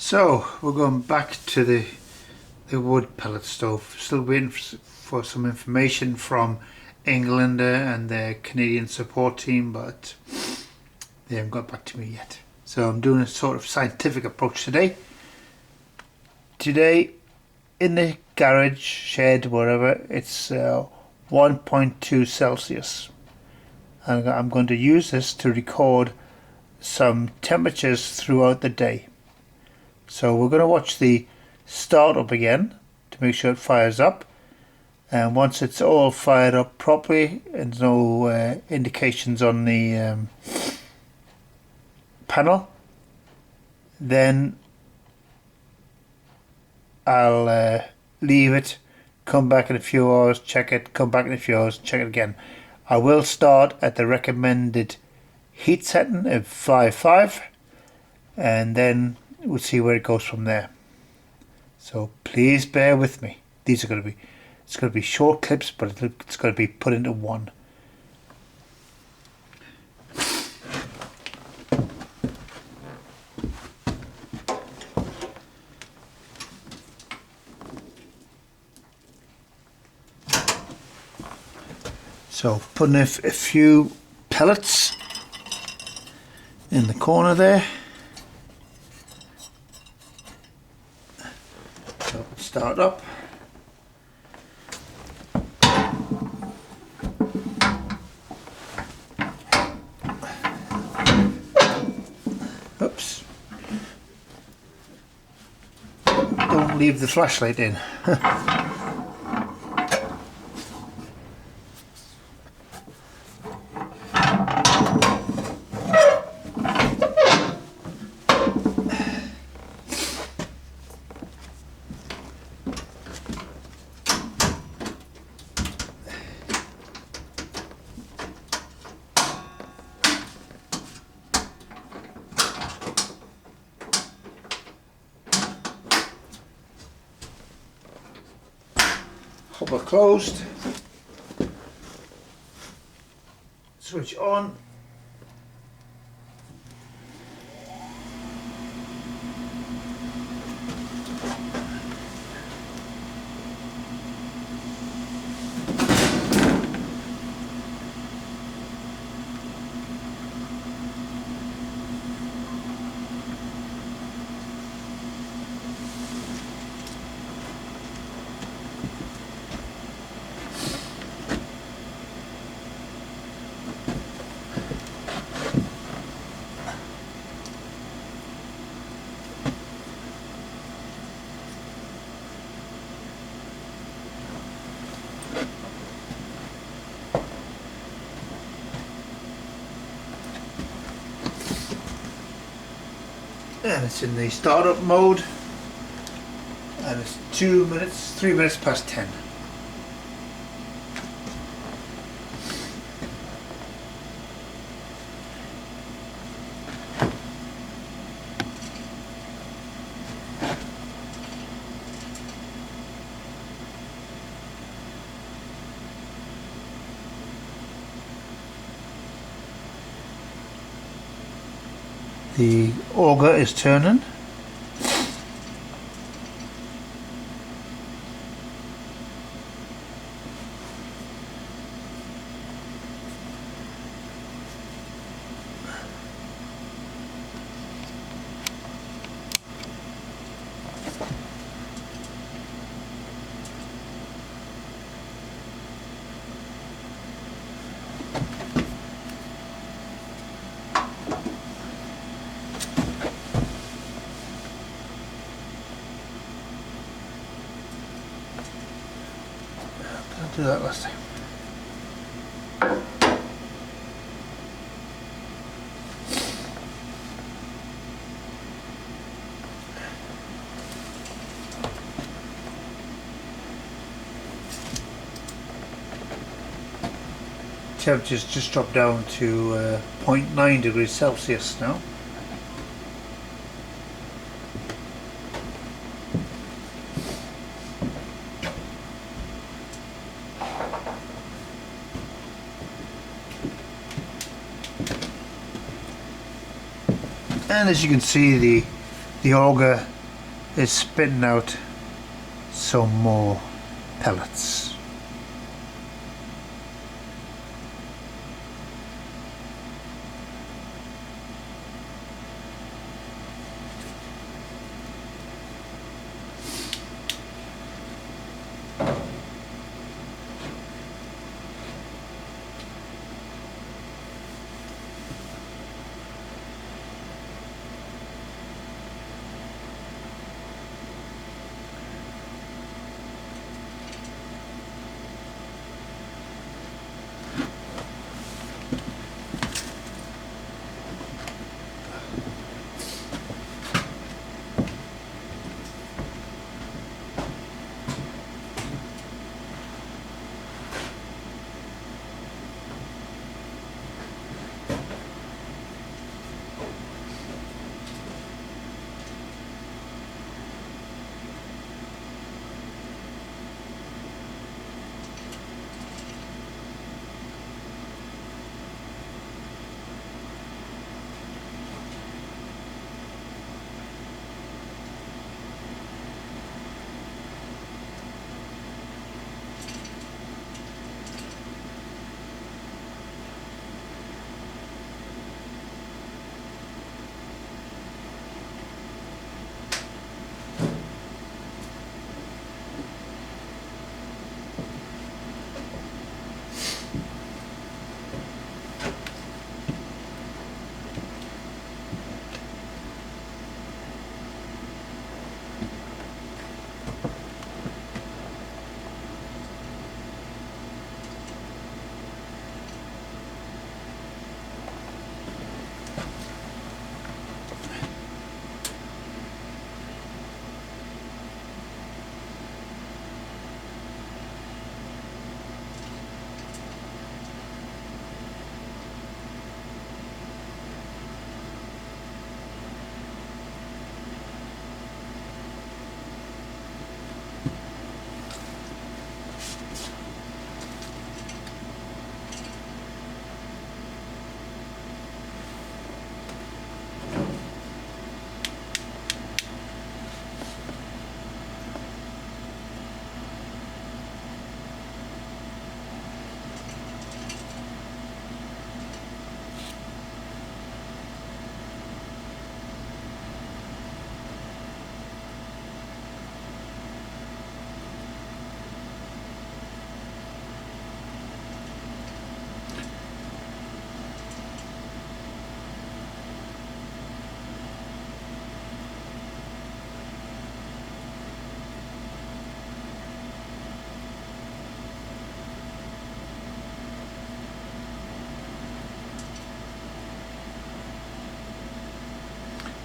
So we're going back to the wood pellet stove. Still waiting for some information from Englander and their Canadian support team, but they haven't got back to me yet. So I'm doing a sort of scientific approach today. Today in the garage, shed, wherever, it's 1.2 Celsius. And I'm going to use this to record some temperatures throughout the day. So we're going to watch the start up again to make sure it fires up, and once it's all fired up properly and there's no indications on the panel, then I'll leave it, come back in a few hours, check it, come back in a few hours, check it again. I will start at the recommended heat setting of 5.5 and then we'll see where it goes from there. So please bear with me. These are it's going to be short clips, but it's going to be put into one. So putting a few pellets in the corner there. So start up. Oops. Don't leave the flashlight in. Hopper closed, switch on, and it's in the startup mode, and it's 3 minutes past 10. The auger is turning. Do that last time. Temperature's just dropped down to 0.9 degrees Celsius now. And as you can see, the auger is spitting out some more pellets.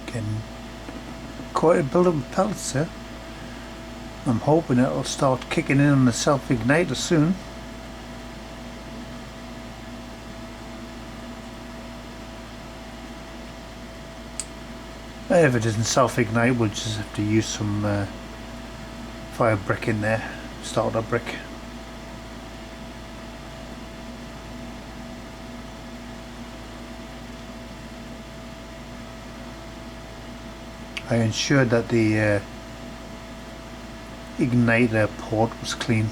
Getting quite a build-up of pellets there. I'm hoping it'll start kicking in on the self-igniter soon. If it doesn't self-ignite, we'll just have to use some fire brick in there, starter brick. I ensured that the igniter port was clean.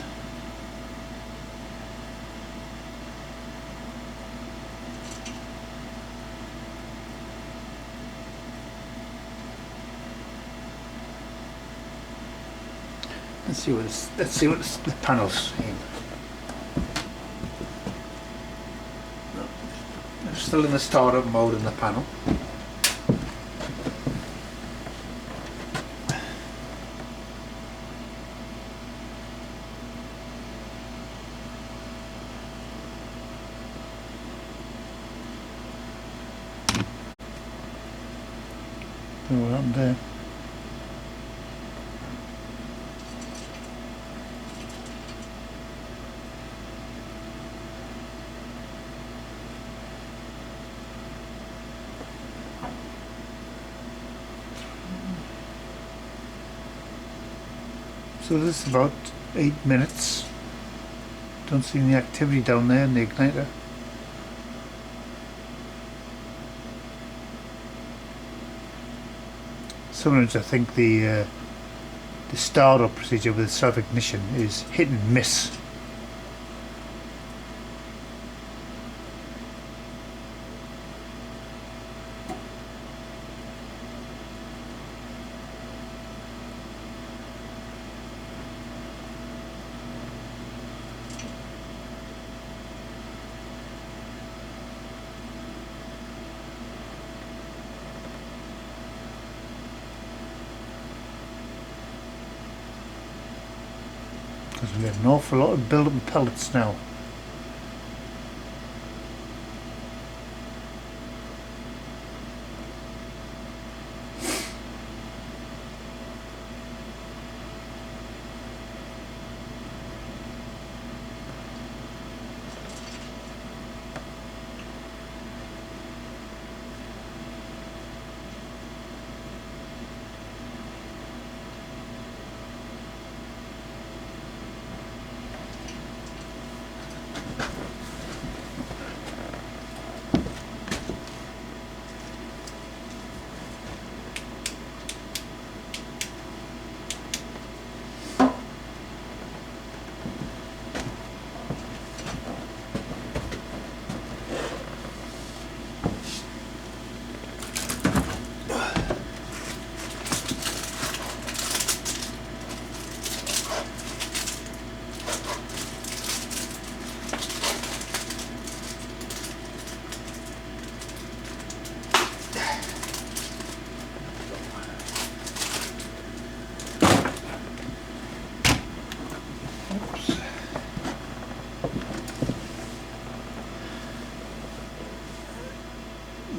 Let's see what the panel's saying. I'm still in the startup mode in the panel. What happened there? So this is about 8 minutes. Don't see any activity down there in the igniter. Sometimes I think the the startup procedure with self-ignition is hit and miss. Because we have an awful lot of build-up of pellets now.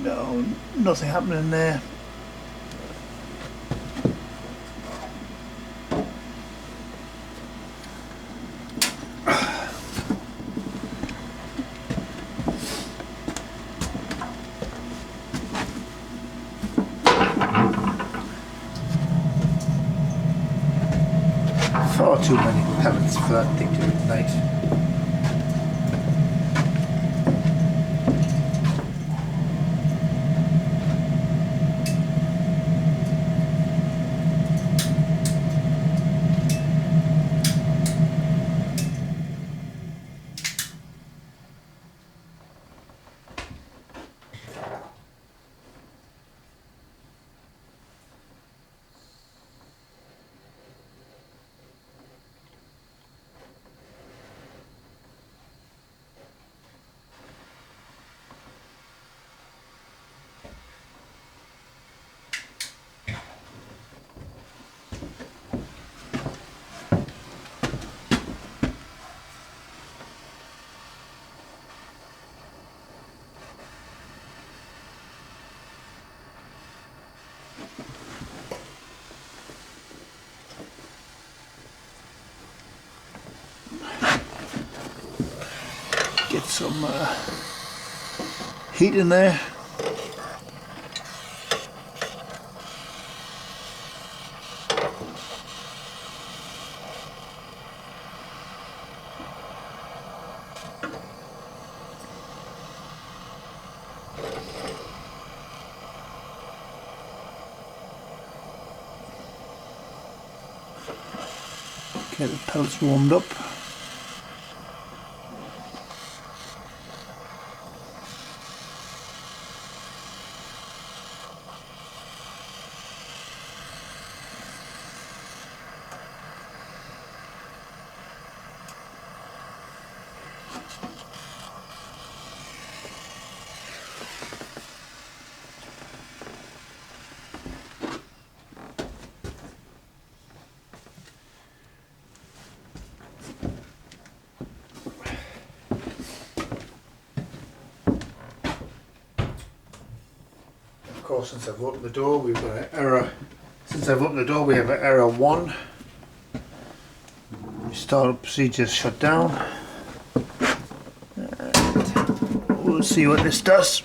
No, nothing happening there. Far too many pellets for that thing to ignite. Get some heat in there. Get the pellets warmed up. Of course, since I've opened the door, we've got an error. Since I've opened the door, we have an error 1. Startup procedure is shut down. And we'll see what this does.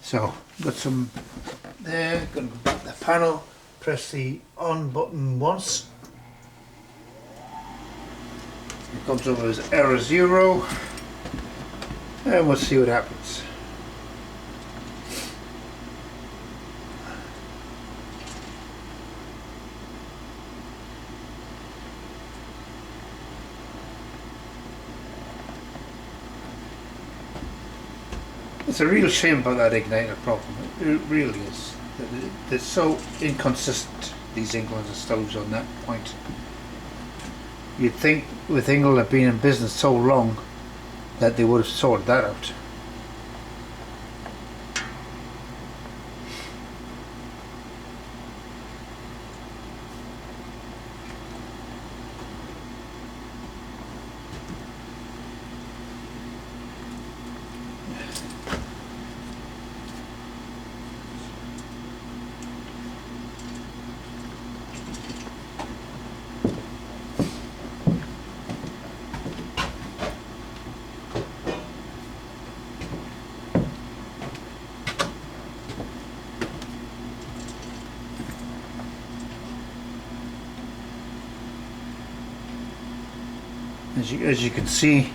So, got some there. Going to go back to the panel. Press the on button once. It comes over as error 0. And we'll see what happens. It's a real shame about that igniter problem. It really is. They're so inconsistent, these England stoves, on that point. You'd think with England being in business so long that they would have sorted that out. As you can see,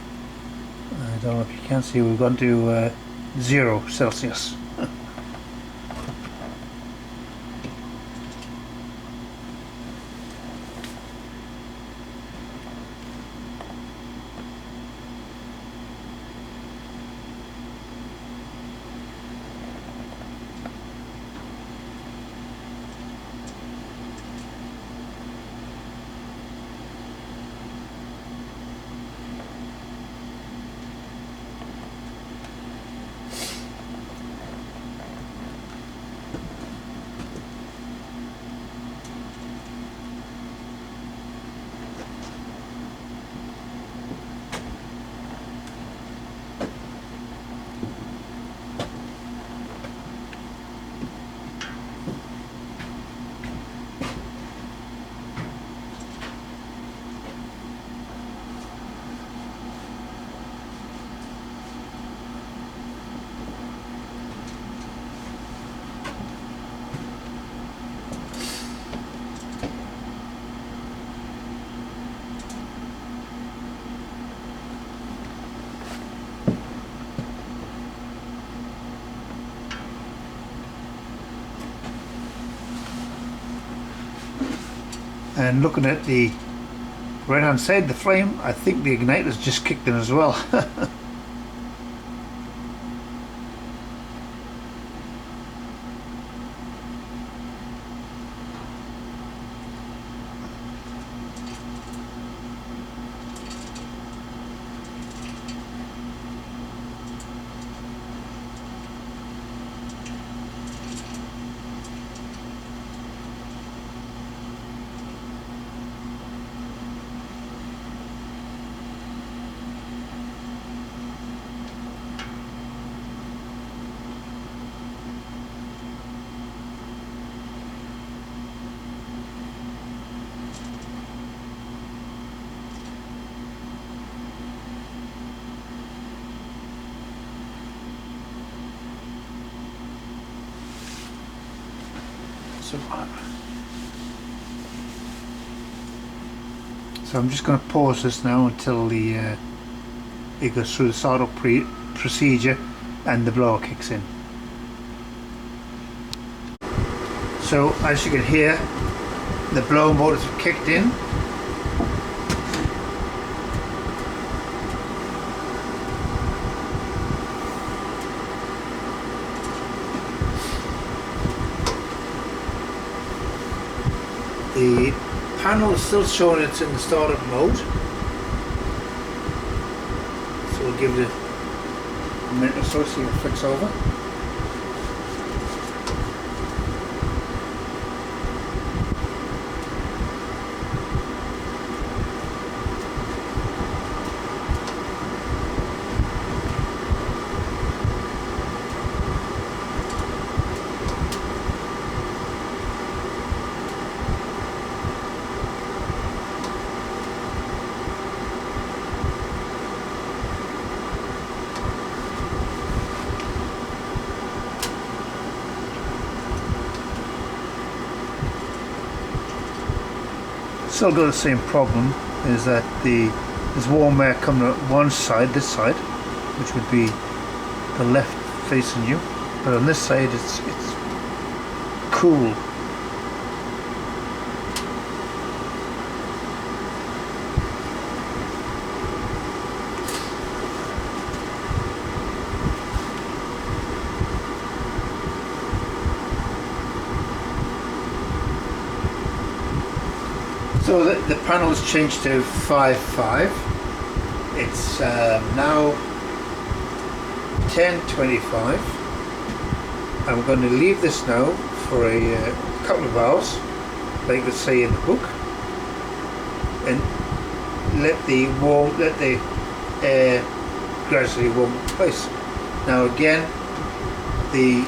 I don't know if you can see, we've gone to 0 Celsius. And looking at the right hand side of the flame, I think the igniter's just kicked in as well. So I'm just going to pause this now until it goes through the startup procedure and the blower kicks in. So as you can hear, the blower motors have kicked in. The panel is still showing it's in the startup mode, so we'll give it a minute or so, see if it flicks over. Still got the same problem, is that there's warm air coming out one side, this side, which would be the left facing you, but on this side it's cool. So the panel's changed to 5.5. It's now 10:25. I'm going to leave this now for a couple of hours, like they say in the book, and let the air gradually warm in place. Now again, the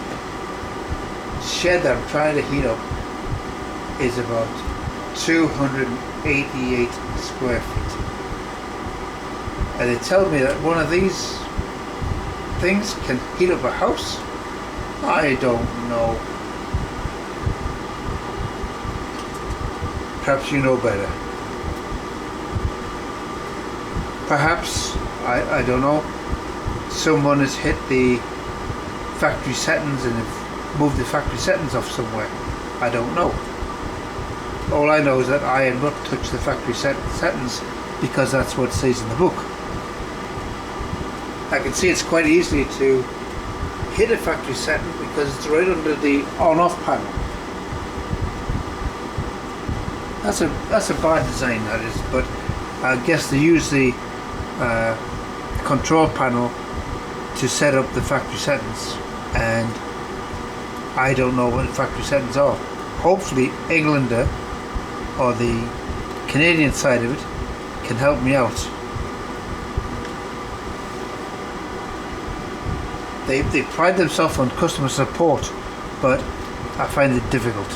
shed that I'm trying to heat up is about 288 square feet, and they tell me that one of these things can heat up a house. I don't know. Perhaps you know better. Perhaps, I don't know, someone has hit the factory settings and have moved the factory settings off somewhere. I don't know. All I know is that I have not touched the factory settings because that's what it says in the book. I can see it's quite easy to hit a factory setting because it's right under the on-off panel. That's a bad design, that is, but I guess they use the control panel to set up the factory settings, and I don't know what the factory settings are. Hopefully Englander or the Canadian side of it can help me out. They pride themselves on customer support, but I find it difficult.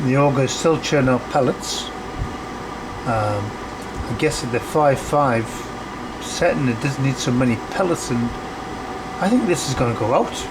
The auger is still churning out pellets. I guess at the 5.5 setting it doesn't need so many pellets, and I think this is going to go out.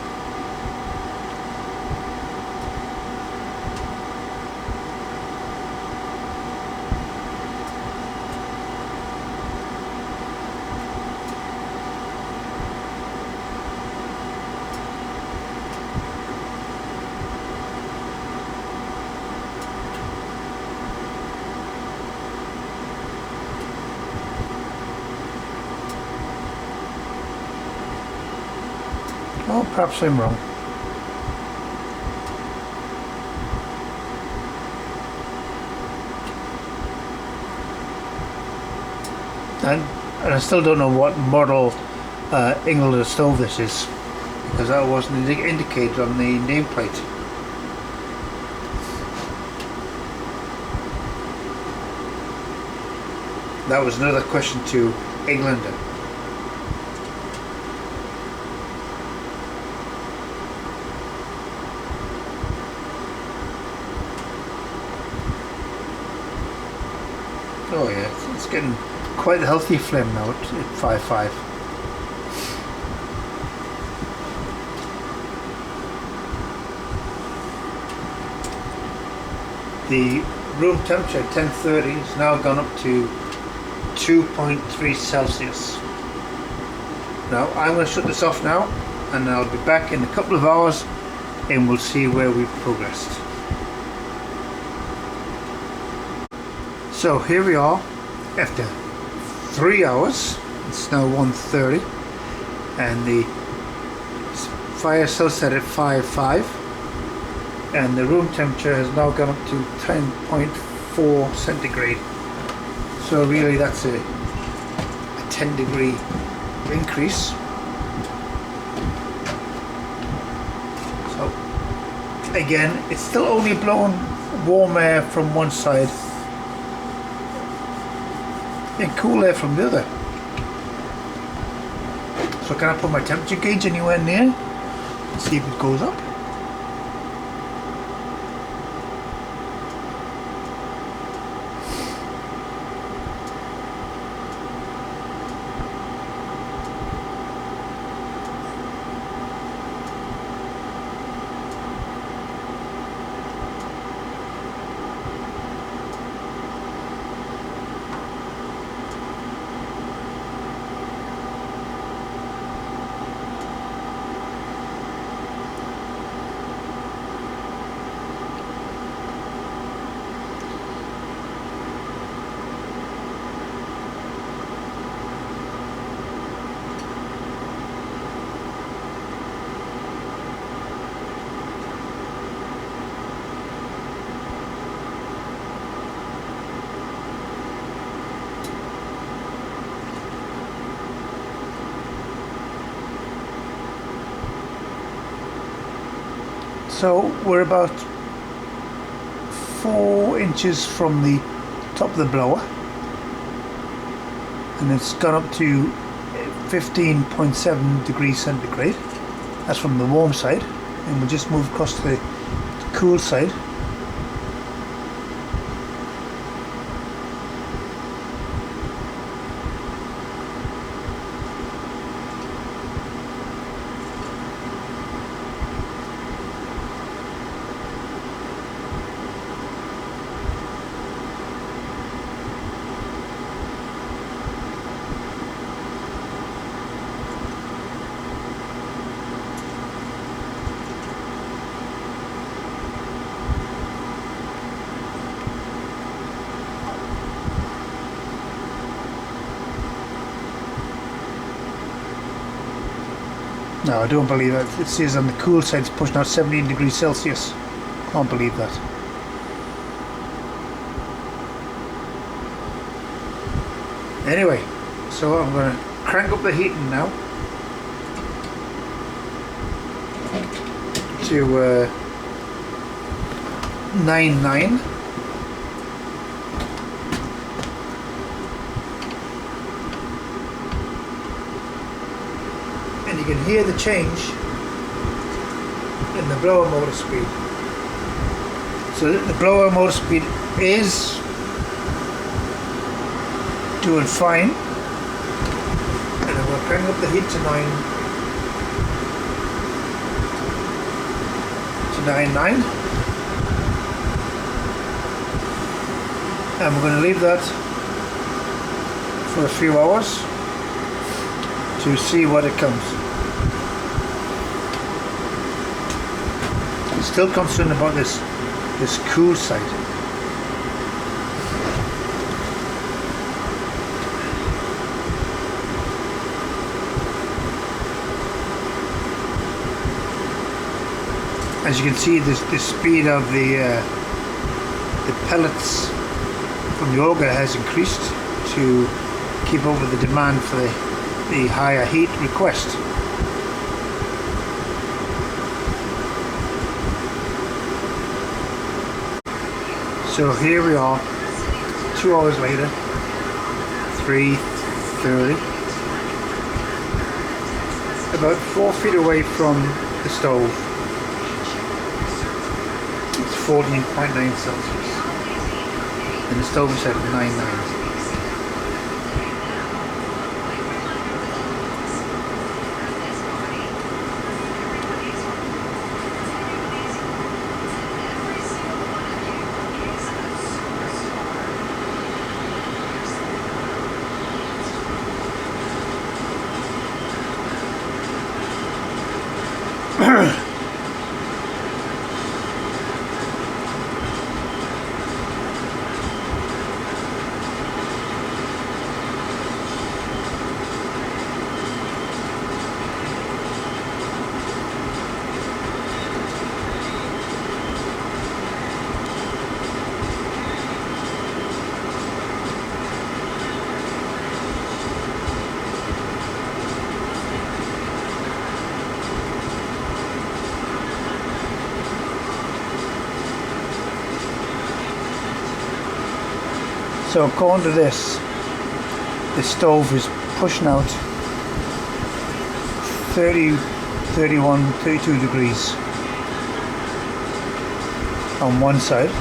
Oh, perhaps I'm wrong. And I still don't know what model Englander stove this is, because that wasn't indicated on the nameplate. That was another question to Englander. Oh yeah, it's getting quite a healthy flame now at 5.5. The room temperature at 10:30 has now gone up to 2.3 Celsius. Now I'm going to shut this off now, and I'll be back in a couple of hours and we'll see where we've progressed. So here we are after 3 hours. It's now 1:30 and the fire still set at 5.5, and the room temperature has now gone up to 10.4 centigrade. So really that's a 10-degree increase. So again, it's still only blowing warm air from one side and cool air from the other. So can I put my temperature gauge anywhere near and see if it goes up? So we're about 4 inches from the top of the blower, and it's gone up to 15.7 degrees centigrade. That's from the warm side, and we'll just move across to the cool side. No, I don't believe it. It says on the cool side it's pushing out 17 degrees Celsius. Can't believe that. Anyway, so I'm going to crank up the heating now to 9.9. And you can hear the change in the blower motor speed. So the blower motor speed is doing fine, and I'm going to crank up the heat to 9.9, and we're going to leave that for a few hours to see what it comes. I'm still concerned about this cool side. As you can see, the speed of the pellets from the auger has increased to keep up with the demand for the higher heat request. So here we are, 2 hours later, 3:30, about 4 feet away from the stove. It's 14.9 Celsius, and the stove is at 9.9. So according to this, the stove is pushing out 30, 31, 32 degrees on one side,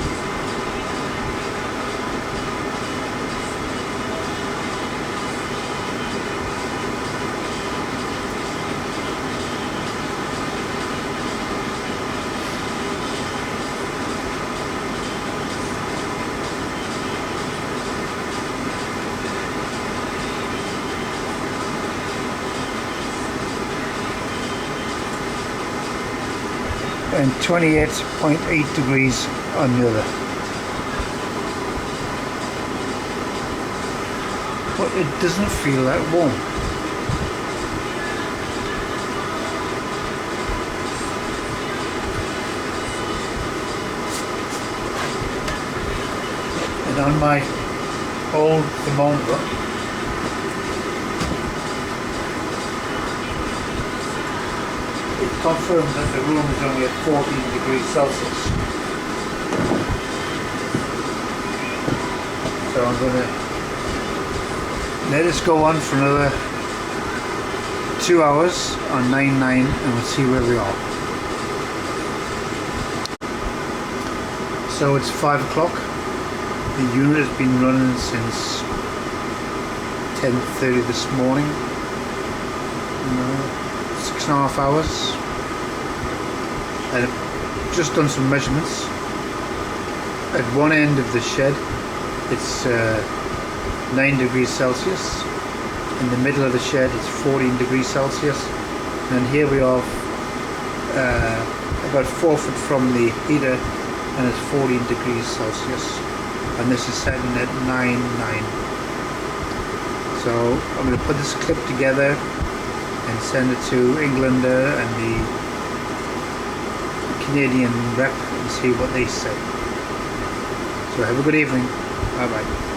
and 28.8 degrees on the other. But it doesn't feel that warm. And on my old thermometer, it confirmed that the room is only at 14 degrees Celsius. So I'm going to let this go on for another 2 hours on 9.9 and we'll see where we are. So it's 5 o'clock. The unit has been running since 10:30 this morning. 6.5 hours. I've just done some measurements. At one end of the shed it's 9 degrees Celsius. In the middle of the shed it's 14 degrees Celsius. And here we are about 4 foot from the heater and it's 14 degrees Celsius. And this is setting at 9.9. So I'm going to put this clip together and send it to Englander and the Canadian rep and see what they say. So have a good evening. Bye bye.